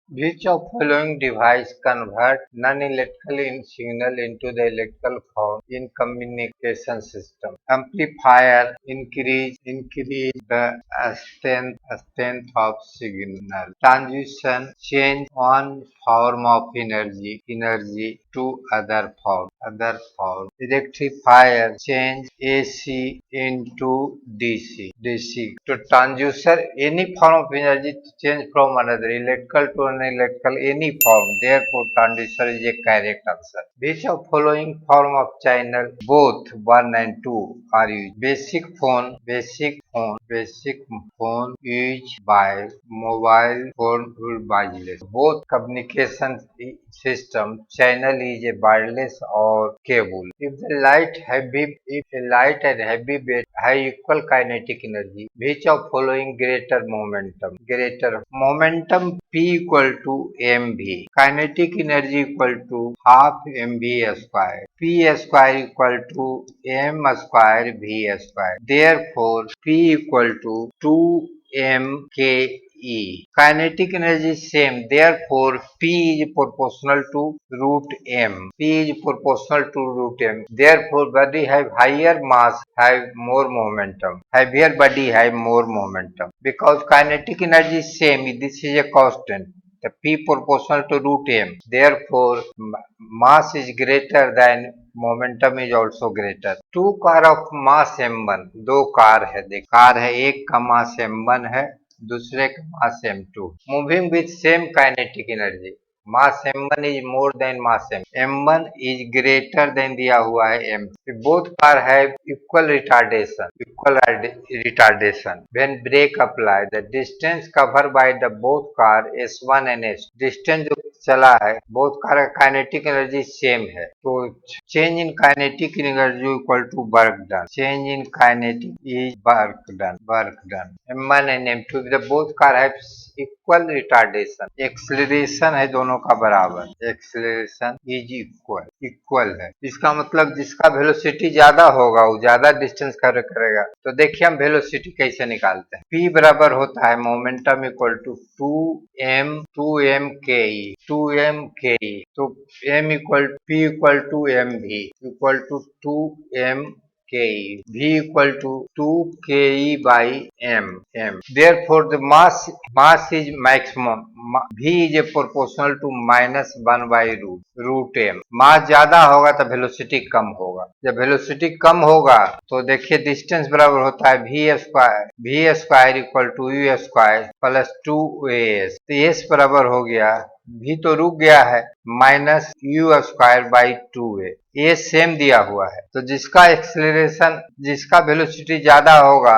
Which of following device convert non-electrical signal into the electrical form in communication system? Amplifier increase the strength of signal. Transition change one form of energy to other form. Rectifier change AC into DC. To transducer any form of energy to change from another electrical to non-electrical any form. Therefore, transducer is a correct answer. Which of following form of channel both 1 and 2 are used? Basic phone used by mobile phone or wireless. Both communication system channel is a wireless or cable. If a light and heavy weight have equal kinetic energy, which of following greater momentum? Greater momentum P equal to mv. Kinetic energy equal to half mv square. P square equal to m square v square. Therefore, P equal to 2 mke. Kinetic energy is same, therefore P is proportional to root m. P is proportional to root m. Therefore, body have higher mass, have more momentum. Heavier body have more momentum. Because kinetic energy is same, this is a constant. The P proportional to root m. Therefore, mass is greater than momentum is also greater. Two car of mass m1, दो car है, देख car है, एक का मास m1 है, दूसरे का मास m2, moving with same kinetic energy. Mass m1 is more than mass m1 is greater than दिया हुआ है m। both car have equal retardation when brake apply the distance covered by the both car s1 and s। distance जो चला है both car का kinetic energy same है, तो change in kinetic energy equal to work done। change in kinetic is work done। m1 and m2 the both car have equal retardation। Acceleration है दोनों का बराबर, एक्सलरेशन इज इक्वल है। इसका मतलब जिसका वेलोसिटी ज्यादा होगा वो ज्यादा डिस्टेंस कवर करेगा। तो देखिए हम वेलोसिटी कैसे निकालते हैं। p बराबर होता है मोमेंटम इक्वल टू 2m के। तो m equal p equal to mv equal to 2m ke, v equal to 2 ke by m। Therefore, the mass is maximum। v is a proportional to -1 by root m। मास ज्यादा होगा तो velocity कम होगा। जब velocity कम होगा तो देखिए distance बराबर होता है v square equal to u square plus 2as। तो s बराबर हो गया, v तो रुक गया है, minus u square by 2a। ये सेम दिया हुआ है, तो जिसका वेलोसिटी ज्यादा होगा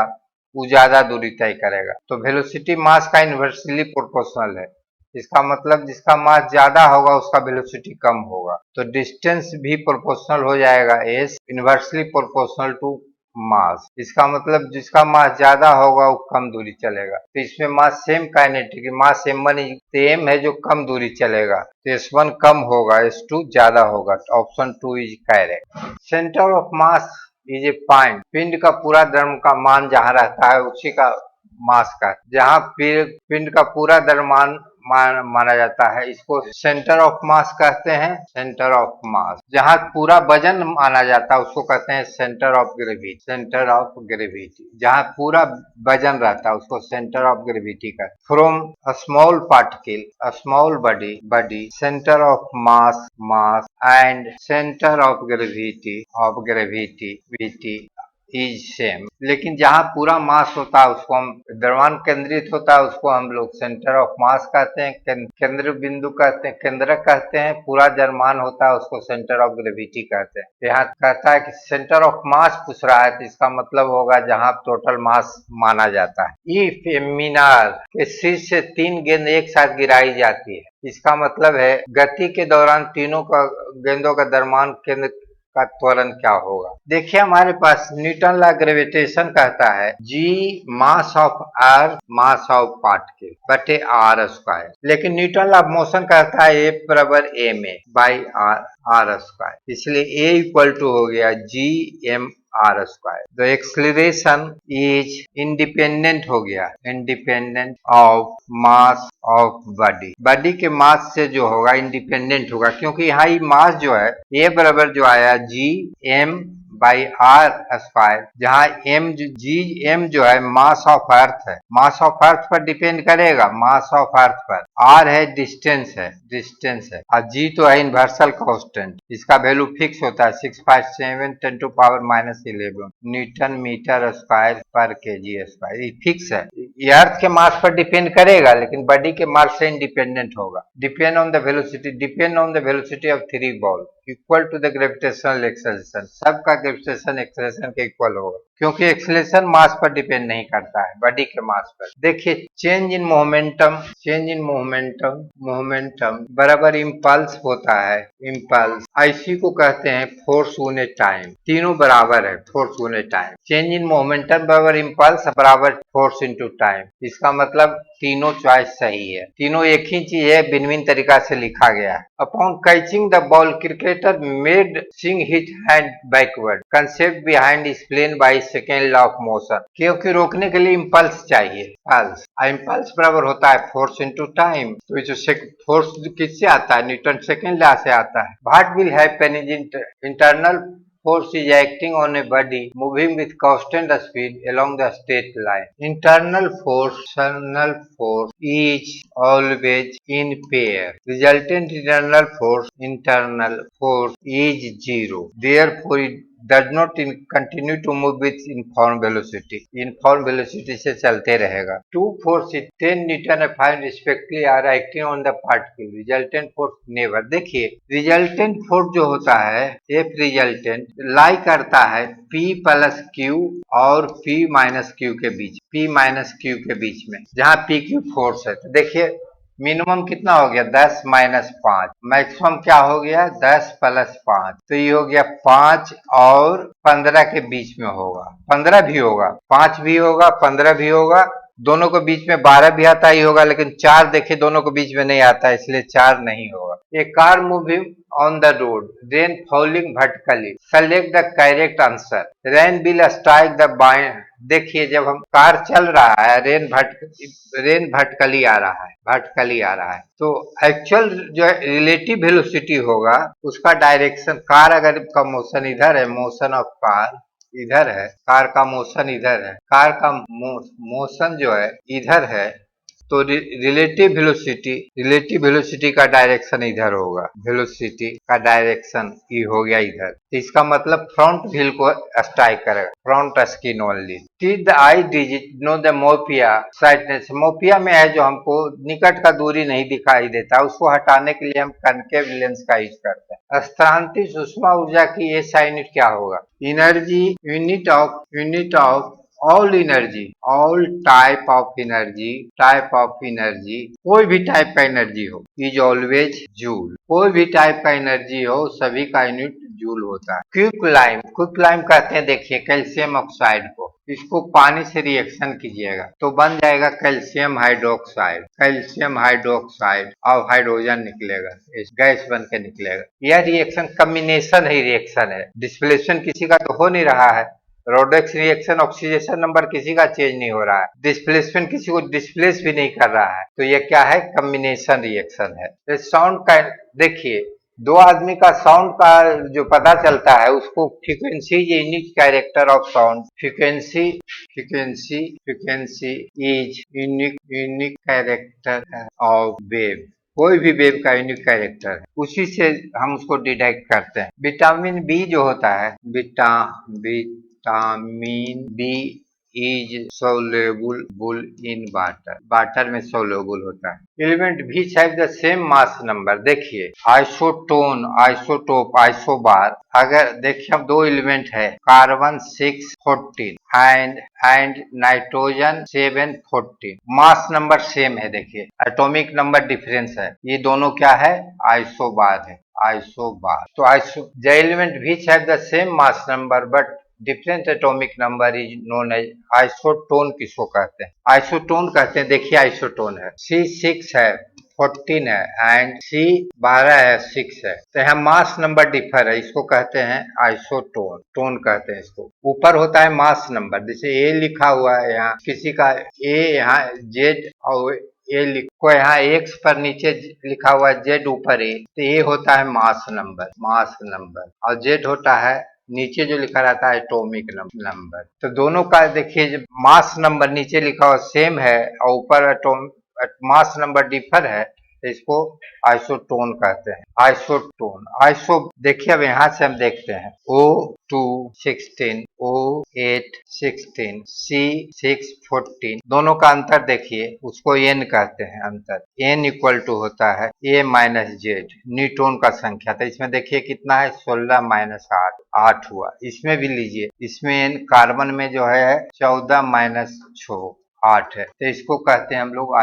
वो ज्यादा दूरी तय करेगा। तो वेलोसिटी मास का इन्वर्सली प्रोपोर्शनल है। इसका मतलब जिसका मास ज्यादा होगा उसका वेलोसिटी कम होगा। तो डिस्टेंस भी प्रोपोर्शनल हो जाएगा, S inversely proportional to mass. इसका मतलब जिसका मास ज्यादा होगा वो कम दूरी चलेगा। तो इसमें मास सेम काइनेटिक, मास m1 सेम है जो कम दूरी चलेगा, तो s1 कम होगा, s2 ज्यादा होगा। तो option 2 is correct. Centre of mass is a point. पिंड का पूरा द्रव्यमान का मान जहाँ रहता है उसी का मास का, जहाँ पिंड का पूरा द्रव्यमान माना जाता है, इसको सेंटर ऑफ मास कहते हैं। सेंटर ऑफ मास जहाँ पूरा वजन माना जाता है उसको कहते हैं सेंटर ऑफ ग्रेविटी। जहाँ पूरा वजन रहता है उसको सेंटर ऑफ ग्रेविटी का। From a small particle a small body centre of mass and centre of gravity is same. लेकिन जहाँ पूरा मास होता है उसको हम द्रव्यमान केंद्रित होता है उसको हम लोग सेंटर ऑफ मास कहते हैं, केंद्र बिंदु कहते हैं, केंद्रक कहते हैं। पूरा द्रव्यमान होता है उसको सेंटर ऑफ ग्रेविटी कहते हैं। यहाँ कहता है कि सेंटर ऑफ मास पूछ रहा है, तो इसका मतलब होगा जहाँ टोटल मास माना जाता है। इफ ए मीनार के शीर्ष से 3 गेंद एक साथ गिराई जाती है, इसका मतलब है गति के दौरान तीनों का गेंदों का द्रव्यमान केंद्र का त्वरण क्या होगा। देखिए हमारे पास न्यूटन लॉ ग्रेविटेशन कहता है g mass of r mass of particle बटे r स्क्वायर। लेकिन न्यूटन लॉ ऑफ मोशन कहता है F बराबर ma बाई r स्क्वायर। इसलिए a इक्वल टू हो गया g m R square. The acceleration is independent हो गया, independent of mass of body. Body के मास से जो होगा इंडिपेंडेंट होगा, क्योंकि यहाँ मास जो है ए बराबर जो आया G M by R square, जहाँ एम जो है मास ऑफ अर्थ है, मास ऑफ अर्थ पर डिपेंड करेगा, मास ऑफ अर्थ पर। आर है डिस्टेंस है, डिस्टेंस है, और जी तो है यूनिवर्सल कांस्टेंट, इसका वैल्यू फिक्स होता है 657 10 to power -11 newton metre square पर केजी स्क्वायर। ये फिक्स है, ये अर्थ के मास पर डिपेंड करेगा, लेकिन बॉडी के मास से इंडिपेंडेंट होगा। Depend on the velocity of three ball equal to the gravitational acceleration, सबका ग्रेविटेशन एक्सेलरेशन के इक्वल होगा, क्योंकि एक्सेलरेशन मास पर डिपेंड नहीं करता है, बॉडी के मास पर। देखिए चेंज इन मोमेंटम, मोमेंटम बराबर इम्पल्स होता है, इम्पल्स इसी को कहते हैं फोर्स गुने टाइम, तीनों बराबर है, फोर्स गुने टाइम। चेंज इन मोमेंटम बराबर इम्पल्स बराबर फोर्स इनटू टाइम, इसका मतलब तीनों चॉइस सही है, तीनों एक ही चीज है, भिन्न भिन्न तरीका से लिखा गया है। Upon catching the ball cricketer made swing hit hand backward, concept behind explain by second law of motion, क्योंकि रोकने के लिए इम्पल्स चाहिए, पल्स, इम्पल्स बराबर होता है फोर्स इनटू टाइम। तो जो फोर्स किससे आता है, न्यूटन सेकेंड लॉ से आता है। What will happen is internal force is acting on a body moving with constant speed along the straight line. Internal force is always in pair. Resultant internal force is zero. Therefore, it does not continue to move with uniform velocity. Uniform velocity से चलते रहेगा। Two forces 10 Newton and 5 respectively are acting on the particle. Resultant force never. देखिए resultant force जो होता है F resultant लाई करता है P plus Q और P माइनस Q के बीच, P माइनस Q के बीच में, जहाँ P Q फोर्स है। तो देखिए मिनिमम कितना हो गया 10 माइनस 5, मैक्सिमम क्या हो गया 10 प्लस 5, तो ये हो गया 5 और 15 के बीच में होगा, 15 भी होगा, 5 भी होगा, 15 भी होगा, दोनों के बीच में 12 भी आता ही होगा, लेकिन 4 देखिए दोनों के बीच में नहीं आता, इसलिए 4 नहीं होगा। A car moving on the road, rain falling vertically, select the correct answer. Rain will strike the bind, देखिए जब हम कार चल रहा है रेन वर्टिकली आ रहा है, वर्टिकली आ रहा है, तो एक्चुअल जो रिलेटिव वेलोसिटी होगा उसका डायरेक्शन, कार अगर का मोशन इधर है, मोशन ऑफ कार इधर है, कार का मोशन इधर है, कार का मोशन जो है इधर है, तो रिलेटिव वेलोसिटी का डायरेक्शन इधर होगा, वेलोसिटी का डायरेक्शन ये हो गया इधर, तो इसका मतलब फ्रंट व्हील को स्ट्राइक करेगा, front skin only. Teeth the eye digit no the myopia sightness, myopia में है जो हमको निकट का दूरी नहीं दिखाई देता, उसको हटाने के लिए हम कनकेव लेंस का यूज करते हैं। स्थानांतरित सुषमा ऊर्जा की ये यूनिट क्या होगा, energy, unit of all energy, all type of energy, कोई भी टाइप का एनर्जी हो इज ऑलवेज जूल, कोई भी टाइप का एनर्जी हो सभी का यूनिट जूल होता है। क्विक कहते हैं, देखिए कैल्शियम ऑक्साइड को, इसको पानी से रिएक्शन कीजिएगा तो बन जाएगा कैल्शियम हाइड्रोक्साइड और हाइड्रोजन निकलेगा, इस गैस बन के निकलेगा। यह रिएक्शन कम्बिनेशन ही रिएक्शन है, डिस्प्लेसमेंट किसी का तो हो नहीं रहा है, रोडेक्स रिएक्शन ऑक्सीडेशन नंबर किसी का चेंज नहीं हो रहा है, डिस्प्लेसमेंट किसी को डिस्प्लेस भी नहीं कर रहा है, तो ये क्या है, कम्बिनेशन रिएक्शन है। साउंड का देखिए, दो आदमी का साउंड का जो पता चलता है उसको frequency, unique character of sound, frequency is unique character of wave, कोई भी वेव का यूनिक कैरेक्टर है, उसी से हम उसको डिटेक्ट करते हैं। विटामिन बी जो होता है, vitamin B is soluble in water, water में soluble होता है। Element which have the same mass number, देखिए आइसोटोन, आइसोटोप, आइसोबार, अगर देखिए अब दो एलिमेंट है, carbon 614 and nitrogen 714, mass number same है, देखिए एटॉमिक नंबर डिफरेंस है, ये दोनों क्या है, आइसोबार है, आइसोबार। तो the element which have the same mass number but different atomic number is known as isotone, किसको कहते हैं, आइसोटोन कहते हैं। देखिए आइसोटोन है C6 है 14 है एंड C 12 है, 6 है। तो यहाँ मास नंबर डिफर है, इसको कहते हैं आइसोटोन, टोन कहते हैं इसको। ऊपर होता है मास नंबर, जैसे A लिखा हुआ है यहाँ, किसी का A यहाँ Z और A लिखो यहाँ X पर नीचे लिखा हुआ है Z ऊपर A, तो A होता है मास नंबर, मास नंबर, और Z होता है नीचे जो लिखा रहता है एटॉमिक नंबर। तो दोनों का देखिए मास नंबर नीचे लिखा हुआ सेम है और ऊपर मास नंबर डिफर है, तो इसको आइसोटोन कहते हैं। आइसोटोन आइसो देखिए, अब यहाँ से हम देखते हैं O2 16, O8 16, C6 14, दोनों का अंतर देखिए, उसको N कहते हैं अंतर। N इक्वल टू होता है A माइनस जेड, न्यूटन का संख्या। तो इसमें देखिए कितना है, 16 माइनस 8, 8 हुआ। इसमें भी लीजिए, इसमें N कार्बन में जो है 14 माइनस 6, 8 है। तो इसको कहते हैं हम लोग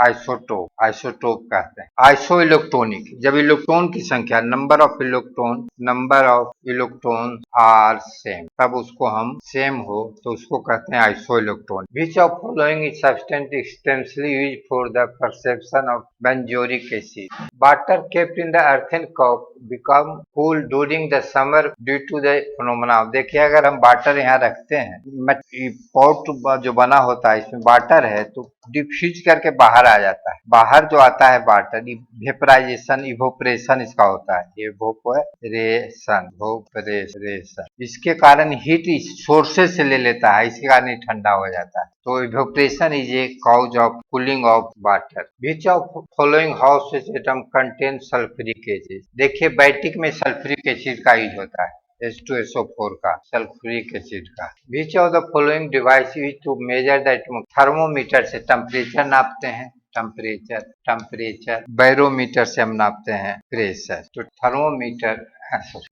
आइसोटोप कहते हैं। आइसो इलेक्ट्रॉनिक, जब इलेक्ट्रॉन की संख्या number of electron are same, तब उसको हम सेम हो तो उसको कहते हैं isoelectron. Which of following is substance extensively used for the perception of benzoic acid? Water kept in the earthen cup become cool during the summer due to the phenomena. देखिए, अगर हम water यहाँ रखते हैं, pot जो बना होता है इसमें वाटर है, तो डिफ्यूज करके बाहर आ जाता है। बाहर जो आता है वाटर, वेपराइजेशन, इवोपरेशन इसका होता है, इवोपरेशन। इसके कारण हीट सोर्सेस से ले लेता है, इसके कारण ही ठंडा हो जाता है। तो evaporation is a cause of cooling of water. Which of following house atom contain sulphuric acid? देखिए, बैटिक में सल्फ्यूरिक एसिड का यूज होता है, H2SO4 का, सल्फ्यूरिक एसिड का। Which of the following device use to measure the thermometer से temperature नापते हैं, टेम्परेचर बैरोमीटर से हम नापते हैं प्रेशर। तो thermometer,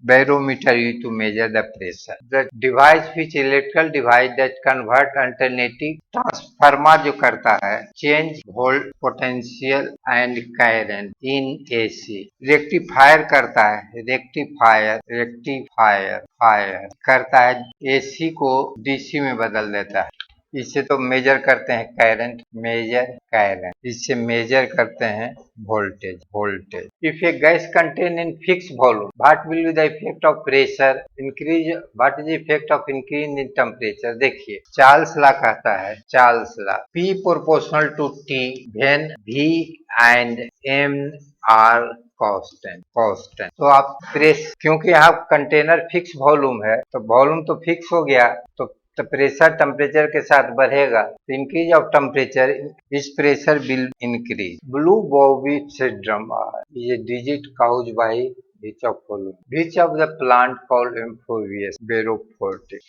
barometer use to measure the pressure. The device which electrical device that convert alternative transformer जो करता है change volt potential and current in AC। Rectifier करता है, रेक्टिफायर करता है, AC को DC में बदल देता है। इससे तो मेजर करते हैं करंट, इससे मेजर करते हैं voltage. If a gas contain in fix volume, what will be the effect of pressure increase, what is effect of increase in temperature? देखिए, चार्ल्स लॉ कहता है, Charles law, P proportional to T when V and M are constant. तो आप क्योंकि यहाँ container fix volume है, तो volume तो फिक्स हो गया, तो प्रेशर टेम्परेचर के साथ बढ़ेगा। तो इंक्रीज ऑफ टेम्परेचर इस pressure will increase. Blue baby syndrome ये disease cause by which of the plant called amphibious बेरोफोर्टिक?